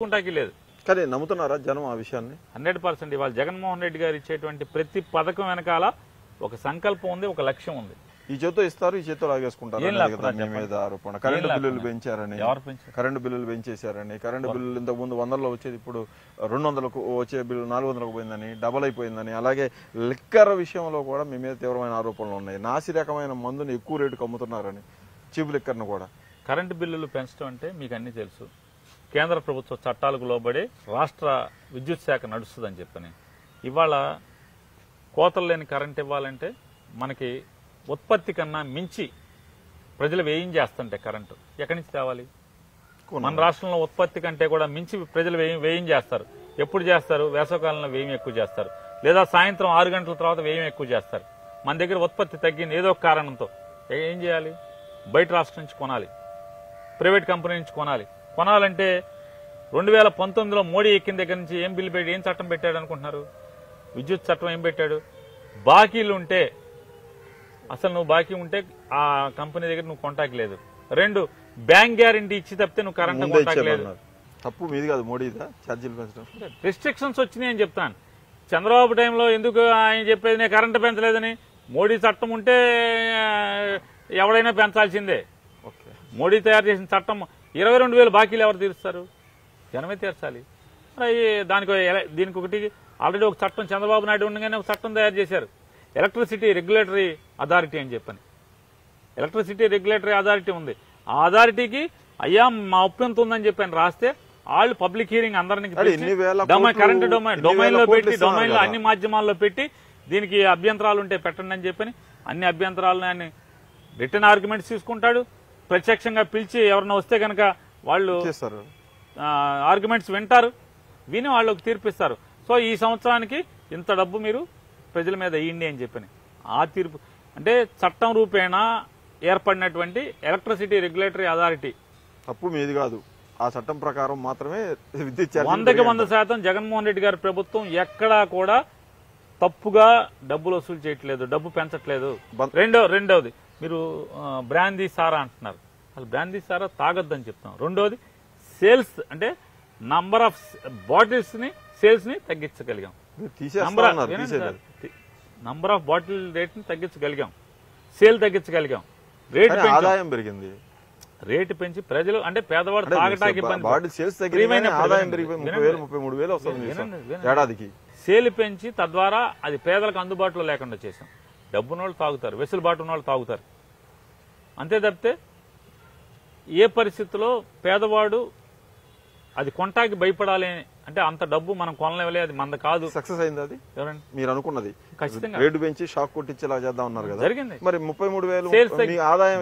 లేదు. కానీ నమ్ముతున్నారా జనం ఆ విషయాన్ని? 100% ఇవాళ జగన్మోహన్ రెడ్డి గారు ఇచ్చేటువంటి ప్రతి పథకం వెనకాల ఒక సంకల్పం ఉంది, ఒక లక్ష్యం ఉంది. ఈ చేతో ఇస్తారు, ఈ చేతో లాగేసుకుంటారు మీ మీద ఆరోపణ. కరెంటు బిల్లులు పెంచారని, కరెంటు బిల్లులు పెంచేశారని, కరెంటు బిల్లులు ఇంతకు ముందు 100లో వచ్చేది ఇప్పుడు 200లకు వచ్చే బిల్లు 400లకు పోయిందని, డబల్ అయిపోయిందని, అలాగే లిక్కర్ విషయంలో కూడా మీ మీద తీవ్రమైన ఆరోపణలు ఉన్నాయి. నాసి రకమైన మందుని ఎక్కువ రేటుకు అమ్ముతున్నారని, చీప్ లిక్కర్ను కూడా. కరెంటు బిల్లులు పెంచడం అంటే మీకు అన్ని తెలుసు. కేంద్ర ప్రభుత్వ చట్టాలకు లోబడి రాష్ట్ర విద్యుత్ శాఖ నడుస్తుందని చెప్పని ఇవాళ కోతలు లేని కరెంట్ ఇవ్వాలంటే మనకి ఉత్పత్తి కన్నా మించి ప్రజలు వ్యయం చేస్తుంటే కరెంటు ఎక్కడి నుంచి తేవాలి? మన రాష్ట్రంలో ఉత్పత్తి కంటే కూడా మించి ప్రజలు వ్యయం చేస్తారు. ఎప్పుడు చేస్తారు? వేసవకాలంలో వ్యయం ఎక్కువ చేస్తారు, లేదా సాయంత్రం 6 గంటల తర్వాత వ్యయం ఎక్కువ చేస్తారు. మన దగ్గర ఉత్పత్తి తగ్గింది ఏదో ఒక కారణంతో ఏం చేయాలి? బయట రాష్ట్రం నుంచి కొనాలి, ప్రైవేట్ కంపెనీ నుంచి కొనాలి. కొనాలంటే 2019లో మోడీ ఎక్కిన దగ్గర నుంచి ఏం బిల్లు పెట్టి ఏం చట్టం పెట్టాడు అనుకుంటున్నారు? విద్యుత్ చట్టం ఏం పెట్టాడు? బాకీలు ఉంటే, అసలు నువ్వు బాకీ ఉంటే ఆ కంపెనీ దగ్గర నువ్వు కాంటాక్ట్ లేదు. 2, బ్యాంక్ గ్యారంటీ ఇచ్చి తప్పితే నువ్వు కరెంట్ కాంటాక్ట్ లేదు. తప్పు మీది కాదు, మోడీదా ఛార్జీలు పెంచడం? రిస్ట్రిక్షన్స్ వచ్చినాయి అని చెప్తాను. చంద్రబాబు టైంలో ఎందుకు ఆయన చెప్పేది నేను కరెంటు పెంచలేదని? మోడీ చట్టం ఉంటే ఎవడైనా పెంచాల్సిందే. మోడీ తయారు చేసిన చట్టం 22,000 బాకీలు ఎవరు తీరుస్తారు? జనమే తీర్చాలి. దీనికి ఒకటి ఆల్రెడీ ఒక చట్టం చంద్రబాబు నాయుడు ఉండగానే ఒక చట్టం తయారు చేశారు, ఎలక్ట్రిసిటీ రెగ్యులేటరీ అథారిటీ అని చెప్పని. ఎలక్ట్రిసిటీ రెగ్యులేటరీ అథారిటీ ఉంది. ఆ అథారిటీకి అయ్యా మా ఒప్పు ఎంత ఉందని చెప్పని రాస్తే వాళ్ళు పబ్లిక్ హియరింగ్ అందరికి కరెంట్ డొమైన్ లో పెట్టి, డొమైన్ లో అన్ని మాధ్యమాల్లో పెట్టి దీనికి అభ్యంతరాలు ఉంటే పెట్టండి అని చెప్పని అన్ని అభ్యంతరాలను ఆయన రిటర్న్ ఆర్గ్యుమెంట్స్ తీసుకుంటాడు. ప్రత్యక్షంగా పిలిచి ఎవరన్నా వస్తే కనుక వాళ్ళు ఆర్గ్యుమెంట్స్ వింటారు, విని వాళ్ళకి తీర్పిస్తారు. సో ఈ సంవత్సరానికి ఇంత డబ్బు మీరు ప్రజల మీద వేయండి అని చెప్పని ఆ తీర్పు అంటే చట్టం రూపేణా ఏర్పడినటువంటి ఎలక్ట్రిసిటీ రెగ్యులేటరీ అథారిటీ. తప్పు మీది కాదు, ఆ చట్టం ప్రకారం మాత్రమే విద్యుత్ 100% జగన్మోహన్ రెడ్డి గారి ప్రభుత్వం ఎక్కడా కూడా తప్పుగా డబ్బులు వసూలు చేయట్లేదు, డబ్బు పెంచట్లేదు. రెండవది మీరు బ్రాందీ సారా అంటున్నారు, అసలు బ్రాందీ సారా తాగొద్దని చెప్తాం. రెండోది సేల్స్ అంటే నంబర్ ఆఫ్ బాటిల్స్ ని సేల్స్ ని తగ్గించగలిగాం, నంబర్ ఆఫ్ బాటిల్ రేట్ ని తగ్గించగలిగాం, సేల్ తగ్గించగలిగాం, ఆదాయం పెరిగింది. రేటు పెంచి ప్రజలు అంటే పేదవాడు తాగటానికి ఏడాదికి సేల్ పెంచి తద్వారా అది పేదలకు అందుబాటులో లేకుండా చేశాం. డబ్బున్న వాళ్ళు తాగుతారు, వెసులుబాటు ఉన్న వాళ్ళు తాగుతారు, అంతే తప్పితే ఏ పరిస్థితుల్లో పేదవాడు అది కొంటాకి భయపడాలి అంటే అంత డబ్బు మనం కొనలేవలే, అది మంద కాదు. సక్సెస్ అయింది అది ఎవరండి మీరు అనుకున్నది? ఖచ్చితంగా రేటు పెంచి షాక్ కొట్టించేలా చేద్దాం అన్నారు కదా, జరిగింది. మరి 33,000 ఆదాయం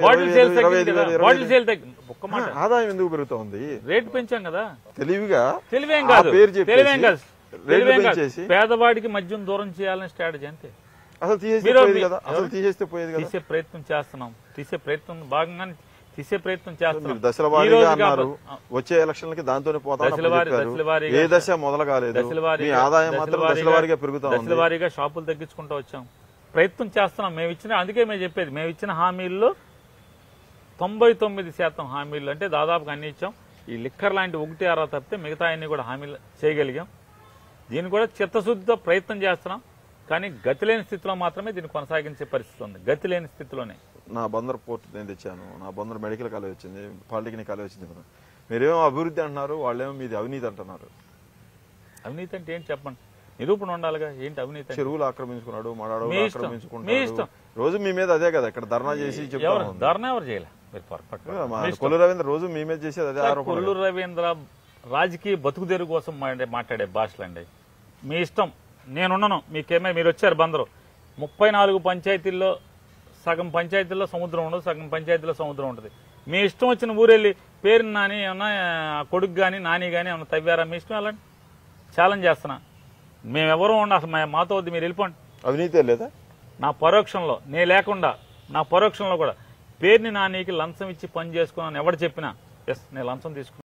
ఆదాయం ఎందుకు పెరుగుతోంది? రేటు పెంచాం కదా, తెలివేం కాదు, పేదవాడికి మద్యం దూరం చేయాలని స్ట్రాటజీ అంతే. అసలు తీసేస్తే పోయేది కదా. తీసే ప్రయత్నం చేస్తున్నాం, తీసే ప్రయత్నం భాగంగానే తీసే ప్రయత్నం చేస్తున్నాం. దశల వారీగా అన్నారు, వచ్చే ఎలక్షన్లకి దాంతోనే పోతాం. ఏ దశ మొదలు కాలేదు, ఆదాయం మాత్రం దశల వారీగా పెరుగుతాం. దశల వారీగా షాపులు తగ్గించుకుంటూ వచ్చాం, ప్రయత్నం చేస్తున్నాం. అందుకే మేము చెప్పేది, మేము ఇచ్చిన హామీల్లో 99% హామీలు అంటే దాదాపుగా అన్ని ఇచ్చాం. ఈ లిక్కర్ లాంటి 1-6 తప్పితే మిగతా అన్ని కూడా హామీలు చేయగలిగాం. దీన్ని కూడా చిత్తశుద్ధితో ప్రయత్నం చేస్తున్నాం, కానీ గతి లేని స్థితిలో మాత్రమే దీన్ని కొనసాగించే పరిస్థితి ఉంది. గతి లేని స్థితిలోనే. నా బందర్ పోర్ట్ నేను తెచ్చాను, నా బందర్ మెడికల్ కాలేజ్ వచ్చింది, పాలిటెక్నిక్ కాలేజ్ వచ్చింది. మీరేమో అభివృద్ధి అంటున్నారు, వాళ్ళేమో మీది అవినీతి అంటున్నారు. అవినీతి అంటే ఏంటి చెప్పండి, నిరూపణ ఉండాలిగా. ఏంటి అవినీతి? చెరువులు ఆక్రమించుకున్నాడు, మడాడు ఆక్రమించుకున్నాడు. రోజు మీ మీద అదే కదా, ఇక్కడ ధర్నా చేసి చెప్తారు. ధర్నా ఎవరు చేయలే, కొల్లు రవీంద్ర రోజు మీ మీద చేసేది అదే ఆరోపణ. కొల్లు రవీంద్ర రాజకీయ బతుకుదెరుగు కోసం మాట్లాడే భాషలండి. మీ ఇష్టం, నేనున్నాను, మీకేమే మీరు వచ్చారు బందరు. 34 పంచాయతీల్లో సగం పంచాయతీల్లో సముద్రం ఉండదు, సగం పంచాయతీలో సముద్రం ఉంటుంది. మీ ఇష్టం వచ్చిన ఊరెళ్ళి పేరు నాని ఏమన్నా కొడుకు కానీ నాని కానీ ఏమన్నా తవ్వారా? మీ ఇష్టం వెళ్ళండి, ఛాలెంజ్ చేస్తున్నా. మేమెవరూ ఉండ అసలు మాతో వద్దు, మీరు వెళ్ళిపోండి. అవినీతి లేదా? నా పరోక్షంలో నేను లేకుండా నా పరోక్షంలో కూడా పేరుని నానికి లంచం ఇచ్చి పని చేసుకున్నాను ఎవడు చెప్పినా ఎస్ నేను లంచం తీసుకున్నాను.